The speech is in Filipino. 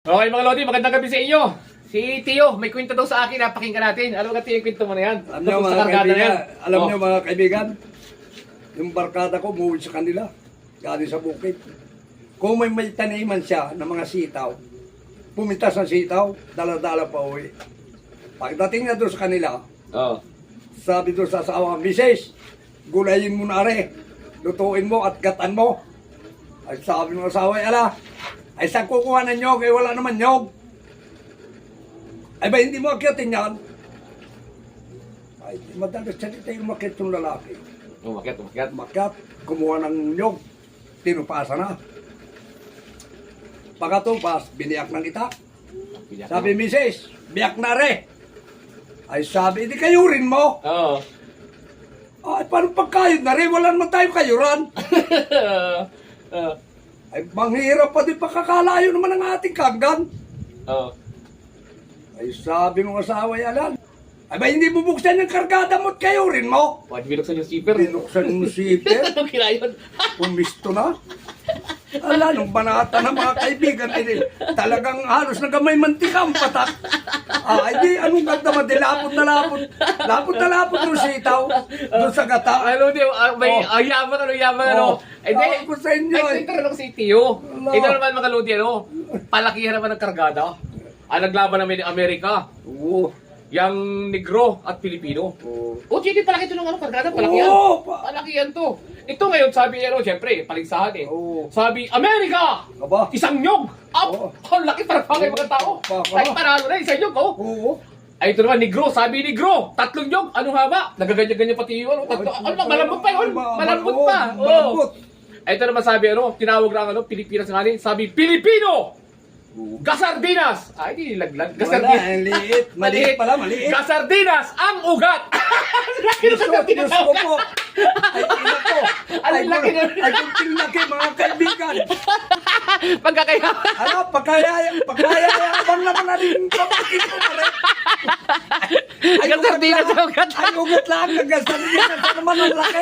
Okay mga Lodi, magandang gabi sa inyo. Si Tio, may kwento daw sa akin, pakinggan natin. Ano ba Tio yung kwento mo na yan? Alam nyo Tungkol sa mga kargada na kaibigan, yan. alam Oh. nyo mga kaibigan, yung barkada ko umuwi sa kanila, galing sa bukid. Kung may taniman siya ng mga sitaw, pumintas ng sitaw, dala-dala pa uwi. Pagdating na doon sa kanila, Oh. sabi doon sa asawa, Mises, gulayin mo na are, lutuin mo at gatan mo. Ay sabi ng asawa, ala, ay saan kukuha ng nyog, eh wala naman nyog. Ay ba hindi mo akyatin yan? Ay madalas salita yung makit yung lalaki. Umakyat, umakyat. Makyat, kumuha ng nyog, tinupasa na. Pagkatupas, biniyak ng itak. Sabi, Mises, biyak na re. Ay sabi, hindi kayurin mo. Oo. Ay, paano pagkayod na rin? Wala naman tayo kayuran. Ay, manghirap pa din pakakalayo naman ang ating kanggan. Oo. Ay, sabi ng asawa, yalan. Ay, ba hindi bubuksan yung kargada mo at kayurin mo? Pwede binuksan yung zipper. Binuksan yung sipir, Ano kila yun? pumisto na. Ala, nung banata ng mga kaibigan, talagang halos nagamay mantika ang patak. Ay, di, anong ganda mo? Di, lapot na lapot. Lapot na lapot yung sitaw. Doon sa gata. Ano di, may Oh. yaman ano. Eh di, Tawag ko sa inyo, ay, eh. ito lang si Tio. Ala. Ito naman mga Lodi, ano, palakihan naman ng kargada. Ang naglaban namin ng Amerika. Oo. Yang Negro at Pilipino. Oo. O, hindi palaki ito ng ano, kargada, palakihan. Oo, Palakihan to. Ito ngayon, sabi, ano, siyempre, paligsahan eh. Oo. Sabi, Amerika! Aba. Isang nyog! Up! Oo. Ang laki para pangay mga tao. Baka. Kahit panalo na, isang nyog, oh. Oo. Ay, ito naman, Negro. Sabi Negro, 3 nyog. Anong haba? Nagaganyan-ganyan pati yun. Ano, tatlo. Ano, malambot pa yun. Malambot pa. Oh. Malambot. Ay, ito naman sabi, ano, tinawag lang, ano, Pilipinas nga rin. Sabi, Pilipino! Gasardinas! Ay, di nilaglag. Wala, ang liit. Maliit pala, maliit. Gasardinas, ang ugat! Laki ng Diyos gasardinas ko ang ugat! po. Ay, ina ko. Ang Ay, laki na- ay, kunting laki, mga kaibigan. Pagkakaya. Ano, pagkayayabang naman na rin kapatid ko na rin. Gasardinas ang ugat! Ay, ugat lang, ang gasardinas. Ano naman ang laki?